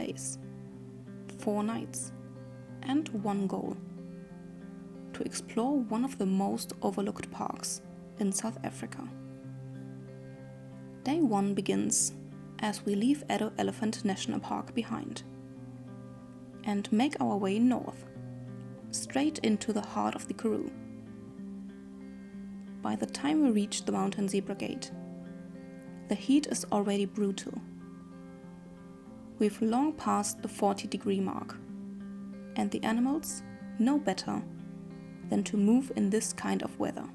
days, 4 nights, and one goal: to explore one of the most overlooked parks in South Africa. Day 1 begins as we leave Addo Elephant National Park behind and make our way north, straight into the heart of the Karoo. By the time we reach the Mountain Zebra Gate, the heat is already brutal. We've long passed the 40-degree mark, and the animals know better than to move in this kind of weather.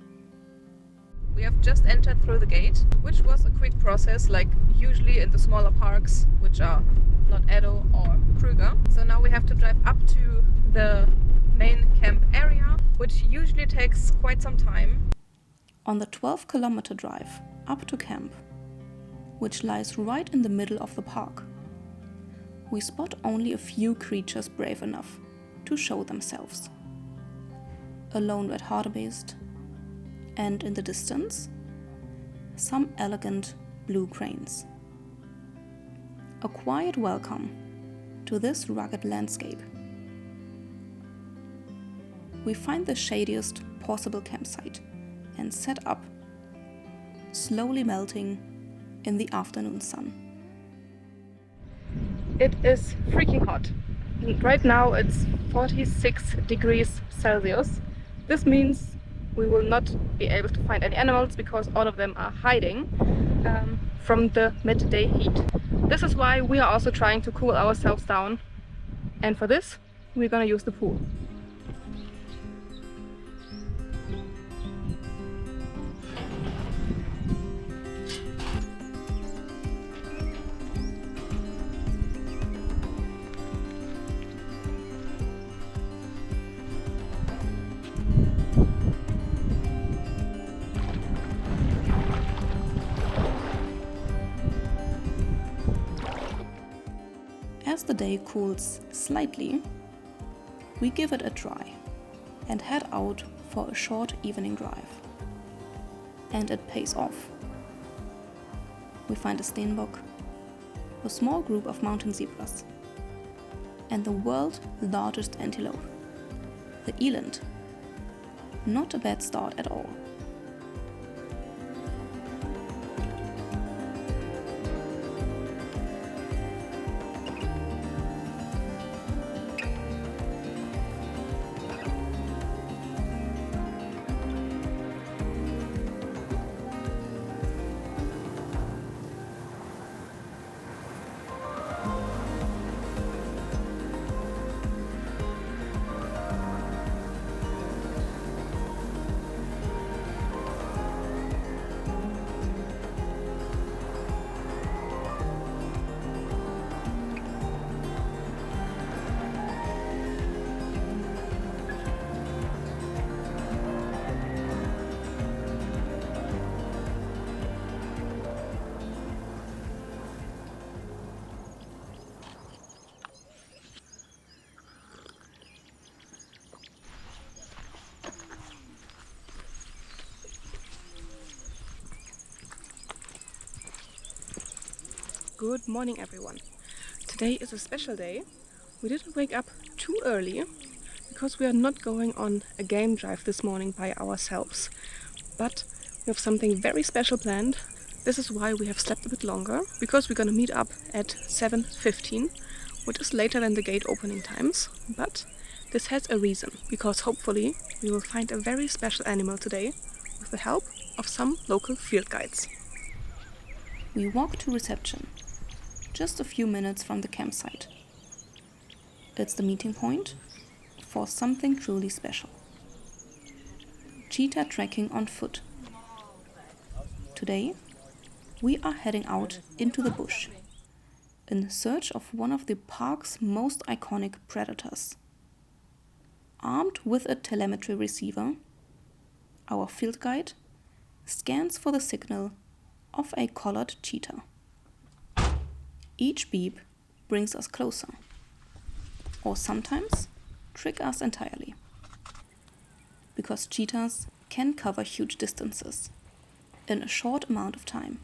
We have just entered through the gate, which was a quick process, like usually in the smaller parks, which are not Addo or Kruger. So now we have to drive up to the main camp area, which usually takes quite some time. On the 12-kilometer drive up to camp, which lies right in the middle of the park, we spot only a few creatures brave enough to show themselves. A lone red hartebeest, and in the distance, some elegant blue cranes. A quiet welcome to this rugged landscape. We find the shadiest possible campsite and set up, slowly melting in the afternoon sun. It is freaking hot. Right now it's 46 degrees Celsius. This means we will not be able to find any animals because all of them are hiding from the midday heat. This is why we are also trying to cool ourselves down, and for this we're gonna use the pool. As the day cools slightly, we give it a try and head out for a short evening drive. And it pays off. We find a steenbok, a small group of mountain zebras, and the world's largest antelope, the eland. Not a bad start at all. Good morning, everyone. Today is a special day. We didn't wake up too early because we are not going on a game drive this morning by ourselves. But we have something very special planned. This is why we have slept a bit longer, because we're gonna meet up at 7:15, which is later than the gate opening times. But this has a reason, because hopefully we will find a very special animal today with the help of some local field guides. We walk to reception, just a few minutes from the campsite. It's the meeting point for something truly special. Cheetah trekking on foot. Today, we are heading out into the bush in search of one of the park's most iconic predators. Armed with a telemetry receiver, our field guide scans for the signal of a collared cheetah. Each beep brings us closer, or sometimes trick us entirely, because cheetahs can cover huge distances in a short amount of time.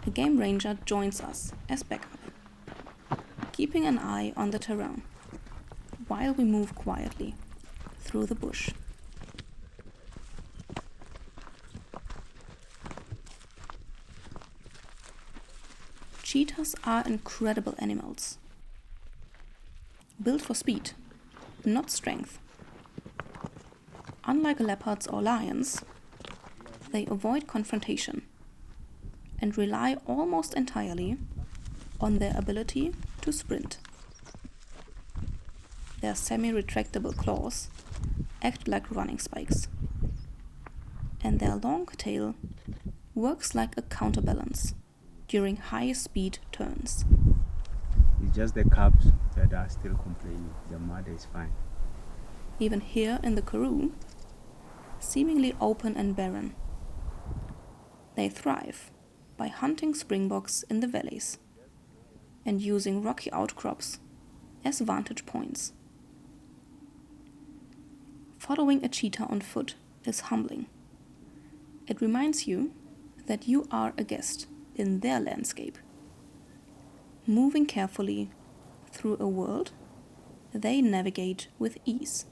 A game ranger joins us as backup, keeping an eye on the terrain while we move quietly through the bush. Cheetahs are incredible animals, built for speed, not strength. Unlike leopards or lions, they avoid confrontation and rely almost entirely on their ability to sprint. Their semi-retractable claws act like running spikes, and their long tail works like a counterbalance during high-speed turns. It's just the cubs that are still complaining. The mother is fine. Even here in the Karoo, seemingly open and barren, they thrive by hunting springboks in the valleys and using rocky outcrops as vantage points. Following a cheetah on foot is humbling. It reminds you that you are a guest in their landscape, moving carefully through a world they navigate with ease.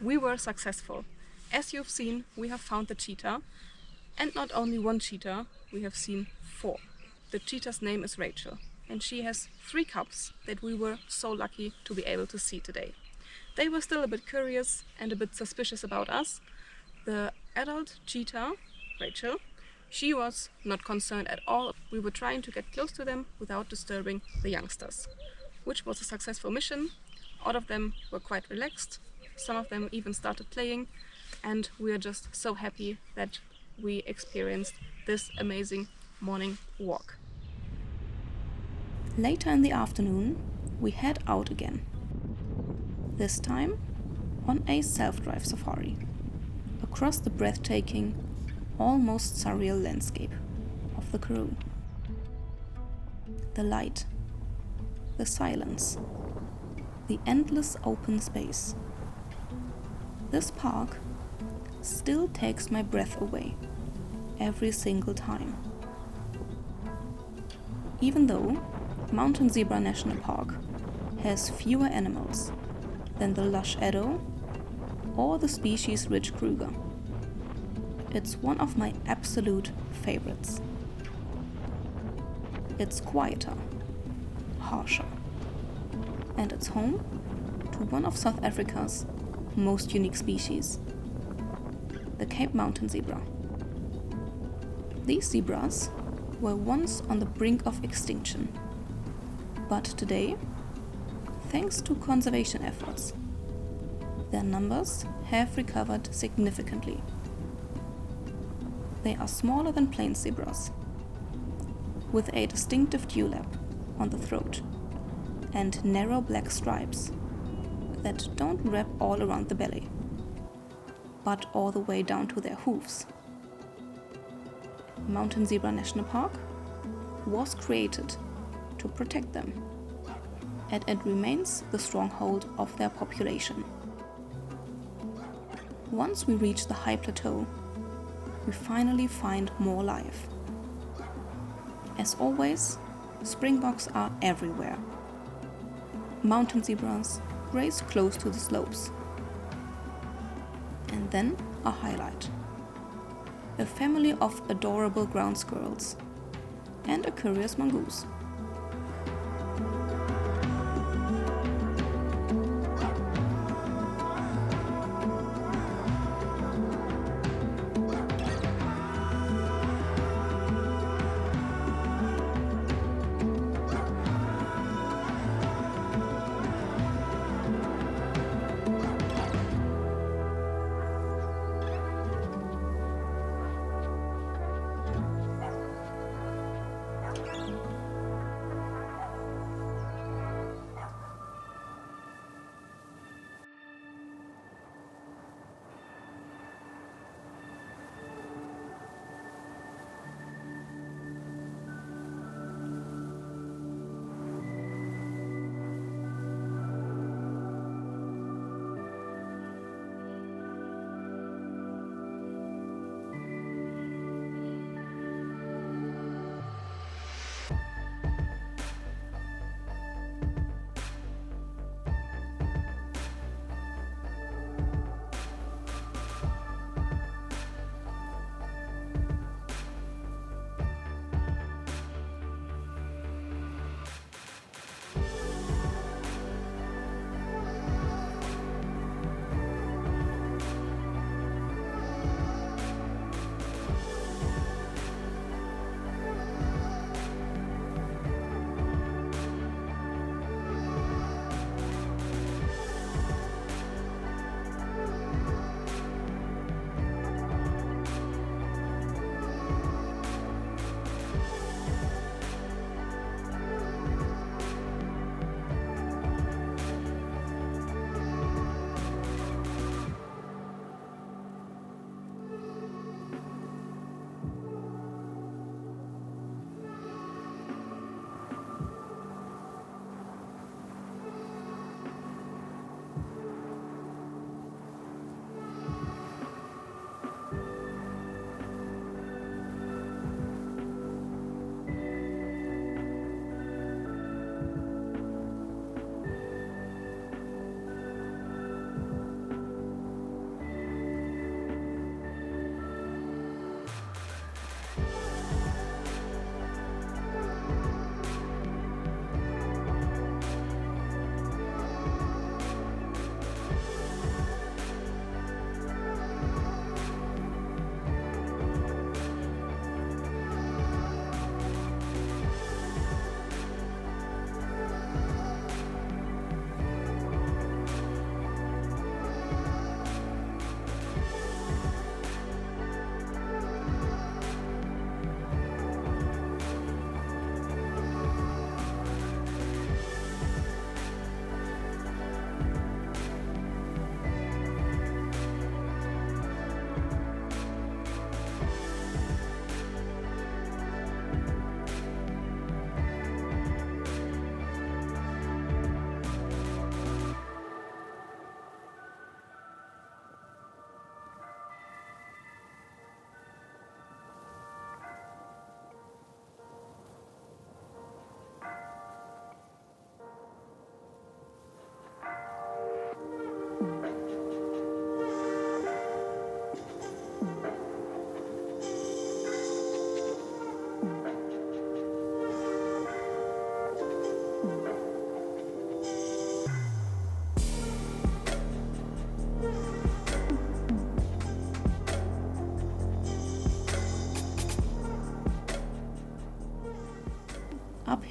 we were successful. As you've seen, we have found the cheetah, and not only one cheetah, we have seen 4. The cheetah's name is Rachel, and she has 3 cubs that we were so lucky to be able to see today. They were still a bit curious and a bit suspicious about us. The adult cheetah, Rachel, she was not concerned at all. We were trying to get close to them without disturbing the youngsters, which was a successful mission. All of them were quite relaxed. Some of them even started playing, and we are just so happy that we experienced this amazing morning walk. Later in the afternoon, we head out again. This time on a self-drive safari across the breathtaking, almost surreal landscape of the Karoo. The light, the silence, the endless open space. This park still takes my breath away every single time. Even though Mountain Zebra National Park has fewer animals than the lush Edo or the species-rich Kruger, it's one of my absolute favorites. It's quieter, harsher, and it's home to one of South Africa's most unique species, the Cape Mountain zebra. These zebras were once on the brink of extinction, but today, thanks to conservation efforts, their numbers have recovered significantly. They are smaller than plain zebras, with a distinctive dewlap on the throat and narrow black stripes that don't wrap all around the belly, but all the way down to their hooves. Mountain Zebra National Park was created to protect them, and it remains the stronghold of their population. Once we reach the high plateau, we finally find more life. As always, springboks are everywhere. Mountain zebras graze close to the slopes. And then a highlight: a family of adorable ground squirrels and a curious mongoose.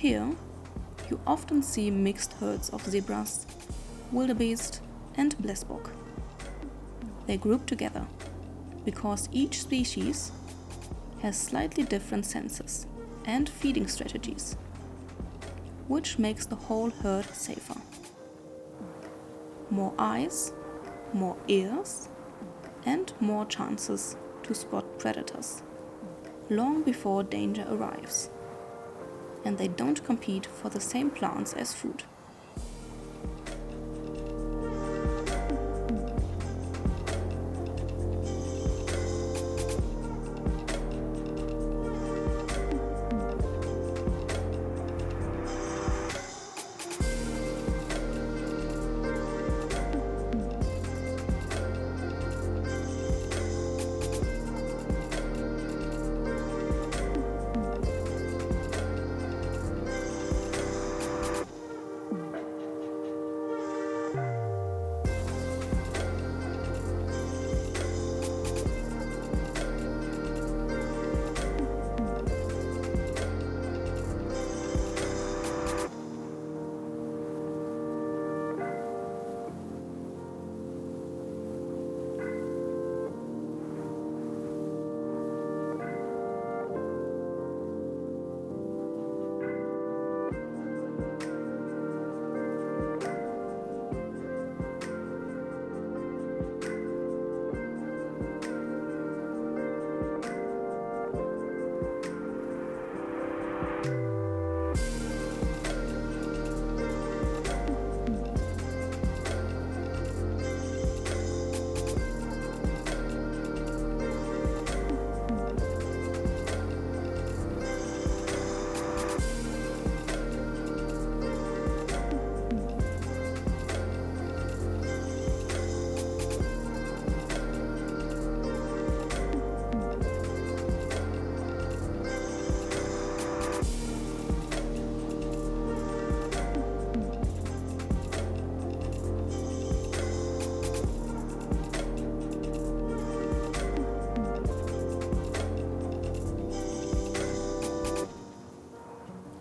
Here, you often see mixed herds of zebras, wildebeest, and blesbok. They group together because each species has slightly different senses and feeding strategies, which makes the whole herd safer. More eyes, more ears, and more chances to spot predators long before danger arrives. And they don't compete for the same plants as food.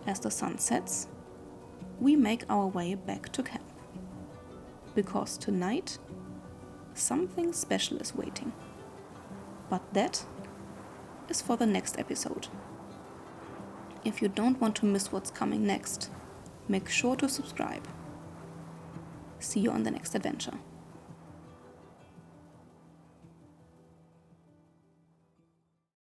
As the sun sets, we make our way back to camp. Because tonight, something special is waiting. But that is for the next episode. If you don't want to miss what's coming next, make sure to subscribe. See you on the next adventure.